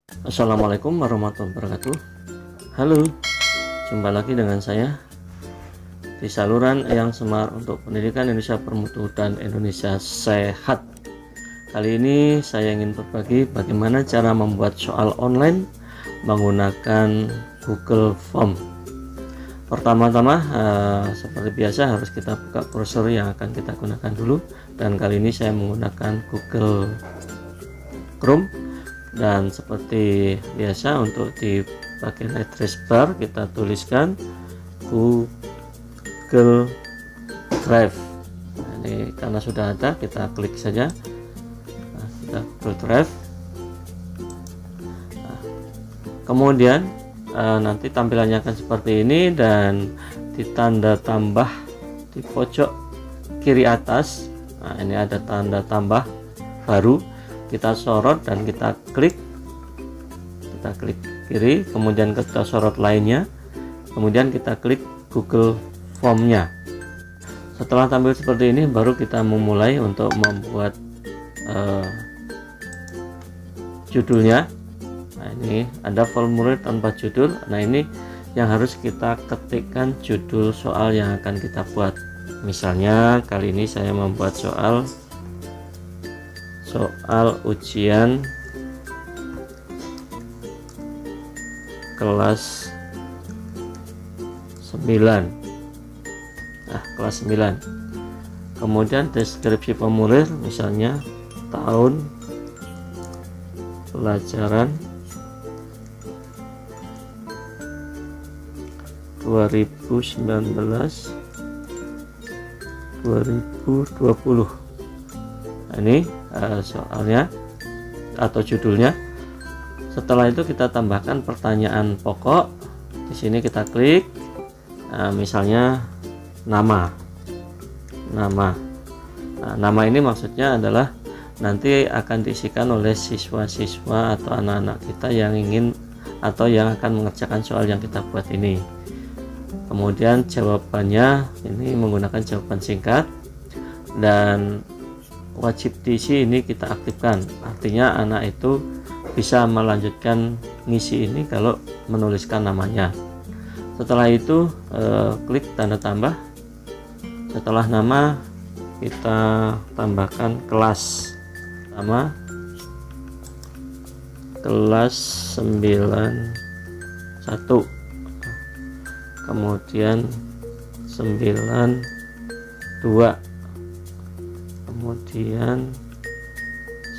Assalamualaikum warahmatullahi wabarakatuh. Halo, jumpa lagi dengan saya di saluran yang semar untuk pendidikan Indonesia bermutu dan Indonesia sehat. Kali ini saya ingin berbagi bagaimana cara membuat soal online menggunakan Google Form. Pertama-tama seperti biasa harus kita buka browser yang akan kita gunakan dulu, dan kali ini saya menggunakan Google Chrome. Dan seperti biasa untuk di bagian address bar kita tuliskan Google Drive. Nah, ini karena sudah ada, kita klik saja. Kita Google Drive. Kemudian nanti tampilannya akan seperti ini, dan di tanda tambah di pojok kiri atas, nah ini ada tanda tambah baru, kita sorot dan kita klik kiri, kemudian kita sorot lainnya, kemudian kita klik Google Form-nya. Setelah tampil seperti ini, baru kita memulai untuk membuat judulnya. Nah, ini ada formulir tanpa judul. Nah, ini yang harus kita ketikkan judul soal yang akan kita buat. Misalnya kali ini saya membuat soal ujian kelas 9. Kelas 9. Kemudian deskripsi formulir, misalnya tahun pelajaran 2019-2020. Ini soalnya atau judulnya. Setelah itu kita tambahkan pertanyaan pokok. Di sini kita klik misalnya nama. Nama ini maksudnya adalah nanti akan diisikan oleh siswa-siswa atau anak-anak kita yang ingin atau yang akan mengerjakan soal yang kita buat ini. Kemudian jawabannya ini menggunakan jawaban singkat, dan wajib diisi ini kita aktifkan. Artinya anak itu bisa melanjutkan ngisi ini kalau menuliskan namanya. Setelah itu klik tanda tambah. Setelah nama kita tambahkan kelas. Nama kelas 91, kemudian 92, kemudian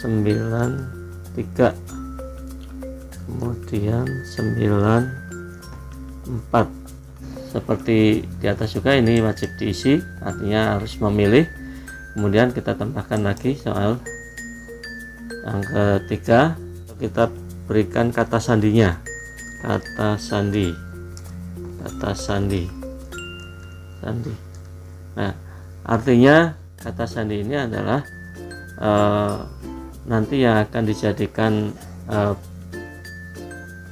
93, kemudian 94. Seperti di atas juga, ini wajib diisi, artinya harus memilih. Kemudian kita tambahkan lagi soal yang ketiga, kita berikan kata sandinya. Kata sandi. Nah, artinya kata sandi ini adalah nanti yang akan dijadikan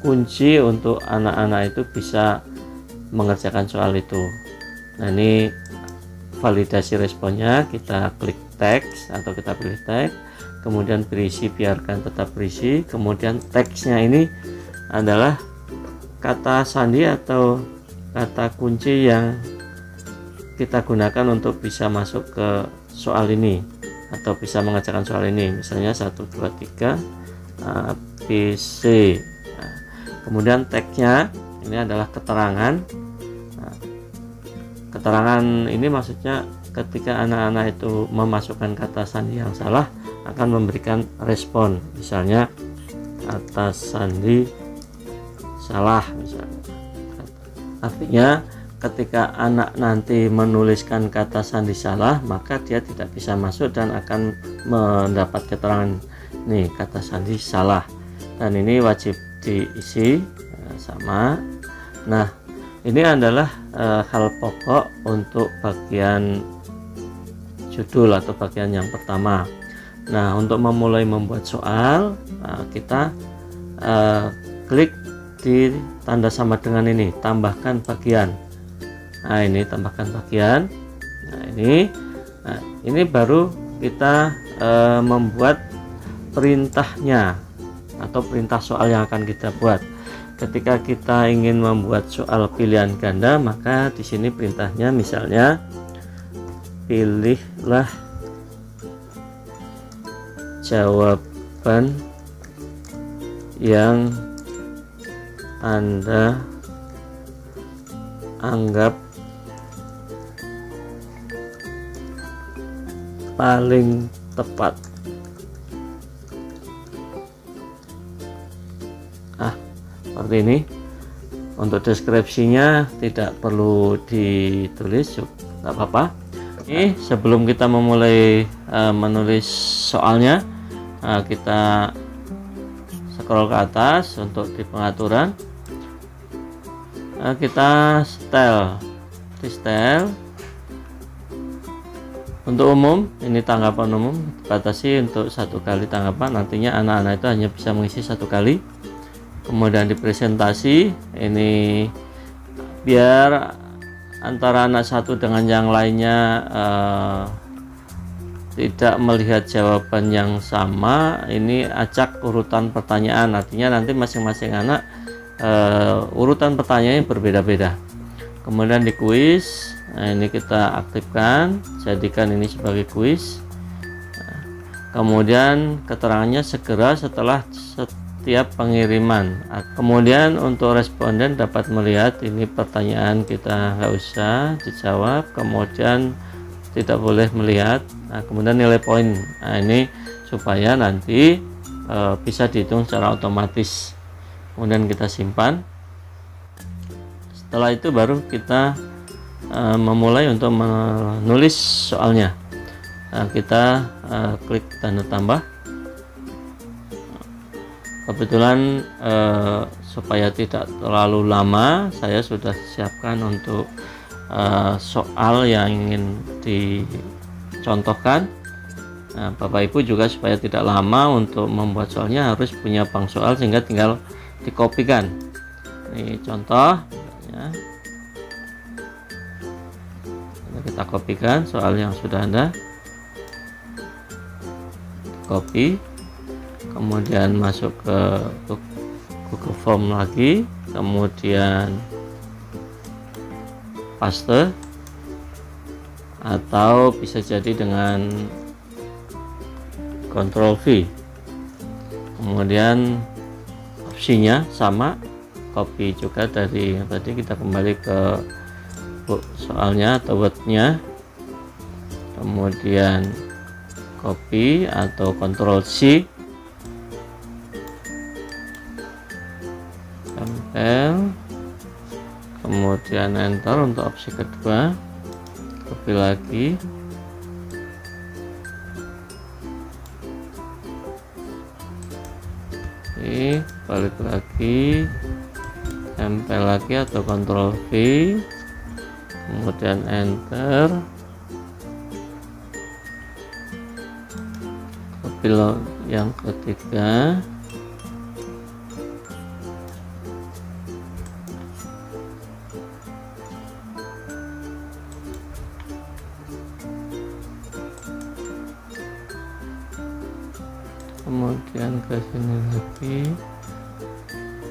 kunci untuk anak-anak itu bisa mengerjakan soal itu. Nah, ini validasi responnya, kita klik teks atau kita pilih teks, kemudian berisi, biarkan tetap berisi. Kemudian teksnya ini adalah kata sandi atau kata kunci yang kita gunakan untuk bisa masuk ke soal ini atau bisa mengerjakan soal ini. Misalnya 1, 2, 3 A, B, C. Nah, kemudian teksnya ini adalah keterangan. Nah, keterangan ini maksudnya ketika anak-anak itu memasukkan kata sandi yang salah akan memberikan respon. Misalnya kata sandi salah misalnya. Artinya ketika anak nanti menuliskan kata sandi salah, maka dia tidak bisa masuk dan akan mendapat keterangan nih kata sandi salah, dan ini wajib diisi sama. Nah, ini adalah hal pokok untuk bagian judul atau bagian yang pertama. Nah, untuk memulai membuat soal, kita klik di tanda sama dengan ini, tambahkan bagian. Nah, ini tambahkan bagian. Nah, ini baru kita membuat perintahnya. atau perintah soal yang akan kita buat. Ketika kita ingin membuat soal pilihan ganda, maka di sini perintahnya misalnya pilihlah jawaban yang Anda anggap paling tepat. Seperti ini. Untuk deskripsinya tidak perlu ditulis, nggak apa-apa. Ini sebelum kita memulai menulis soalnya, kita scroll ke atas untuk di pengaturan. Kita setel di setel. Untuk umum, ini tanggapan umum dibatasi untuk 1 kali tanggapan. Nantinya anak-anak itu hanya bisa mengisi 1 kali. Kemudian di presentasi ini biar antara anak satu dengan yang lainnya tidak melihat jawaban yang sama, ini acak urutan pertanyaan, artinya nanti masing-masing anak urutan pertanyaannya berbeda-beda. Kemudian di kuis, nah ini kita aktifkan, jadikan ini sebagai kuis. Kemudian keterangannya segera setelah setiap pengiriman. Kemudian untuk responden dapat melihat ini pertanyaan kita nggak usah dijawab, kemudian tidak boleh melihat. Nah, kemudian nilai poin. Nah, ini supaya nanti bisa dihitung secara otomatis. Kemudian kita simpan. Setelah itu baru kita memulai untuk menulis soalnya. Nah, kita klik tanda tambah. Kebetulan supaya tidak terlalu lama, saya sudah siapkan untuk soal yang ingin dicontohkan. Nah, Bapak Ibu juga supaya tidak lama untuk membuat soalnya harus punya bank soal sehingga tinggal dikopikan. Ini contoh ya. Kita kopikan soal yang sudah ada, copy, kemudian masuk ke Google Form lagi, kemudian paste, atau bisa jadi dengan Ctrl V. Kemudian opsinya sama, copy juga dari yang tadi, kita kembali ke soalnya atau wordnya, kemudian copy atau Ctrl C, tempel, kemudian enter untuk opsi kedua, copy lagi, balik lagi, tempel lagi atau Ctrl V, kemudian enter, copy yang ketiga, kemudian ke sini lagi,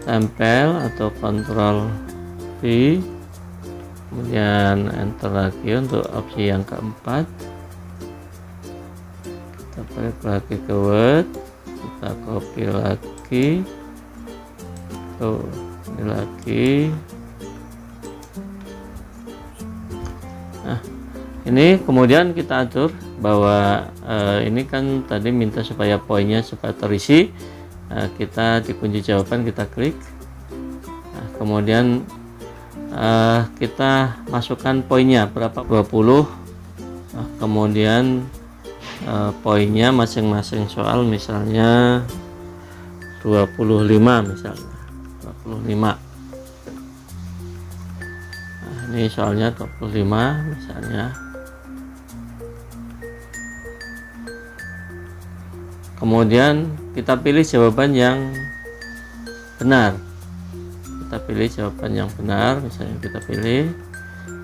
tempel atau Ctrl V, kemudian enter lagi untuk opsi yang keempat. Kita balik lagi ke Word, kita copy lagi, ini lagi. Nah, ini kemudian kita atur bahwa ini kan tadi minta supaya poinnya supaya terisi. Kita di kunci jawaban kita klik. Nah, kemudian kita masukkan poinnya berapa, 20. Nah, kemudian poinnya masing-masing soal misalnya 25 misalnya 25. Nah, ini soalnya 25 misalnya. Kemudian kita pilih jawaban yang benar. Kita pilih jawaban yang benar, misalnya kita pilih.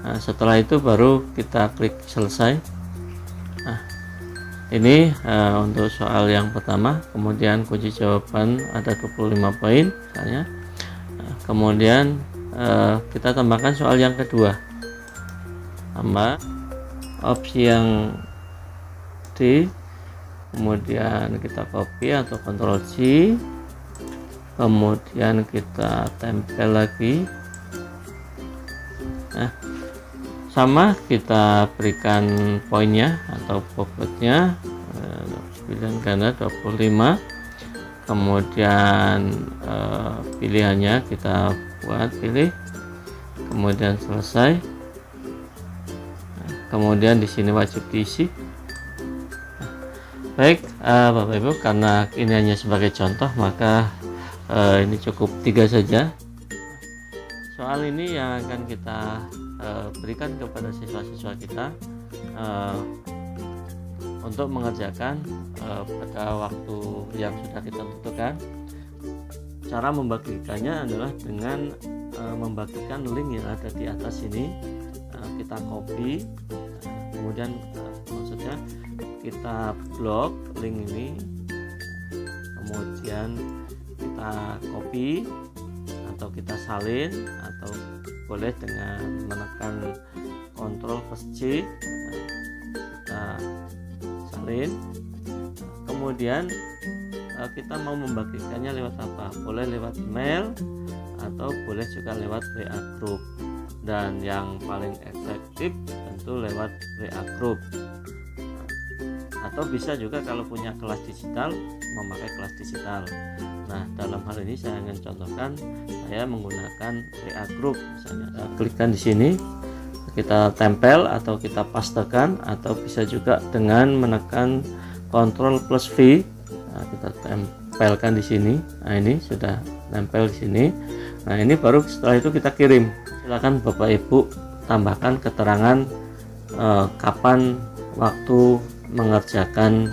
Nah, setelah itu baru kita klik selesai. Nah, Ini untuk soal yang pertama. Kemudian kunci jawaban ada 25 poin misalnya. Kemudian kita tambahkan soal yang kedua, tambah opsi yang D, kemudian kita copy atau Ctrl C, kemudian kita tempel lagi. Nah, sama kita berikan poinnya atau bobotnya 9 ganda 25, kemudian pilihannya kita buat pilih, kemudian selesai. Kemudian di sini wajib diisi. Baik Bapak Ibu, karena ini hanya sebagai contoh maka ini cukup 3 saja. Soal ini yang akan kita berikan kepada siswa-siswa kita untuk mengerjakan pada waktu yang sudah kita tentukan. Cara membagikannya adalah dengan membagikan link yang ada di atas ini. Kita copy, kemudian maksudnya kita blok link ini, kemudian kita copy atau kita salin, atau boleh dengan menekan Ctrl plus C kita salin. Kemudian kita mau membagikannya lewat apa? Boleh lewat email atau boleh juga lewat WA group, dan yang paling efektif tentu lewat WA group. Atau bisa juga kalau punya kelas digital memakai kelas digital. Nah, dalam hal ini saya ingin contohkan, saya menggunakan WA group. Misalnya saya klikkan di sini, kita tempel atau kita pastekan, atau bisa juga dengan menekan Ctrl plus V. Nah, kita tempelkan di sini. Nah, ini sudah nempel di sini. Nah, ini baru setelah itu kita kirim. Silakan Bapak Ibu tambahkan keterangan kapan waktu mengerjakan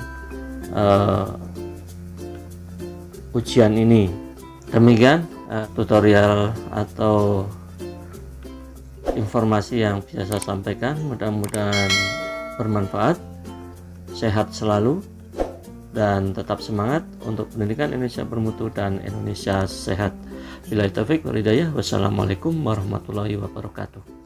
ujian ini. Demikian tutorial atau informasi yang bisa saya sampaikan. Mudah-mudahan bermanfaat. Sehat selalu dan tetap semangat untuk pendidikan Indonesia bermutu dan Indonesia sehat. Billahi taufik wal hidayah. Wassalamualaikum warahmatullahi wabarakatuh.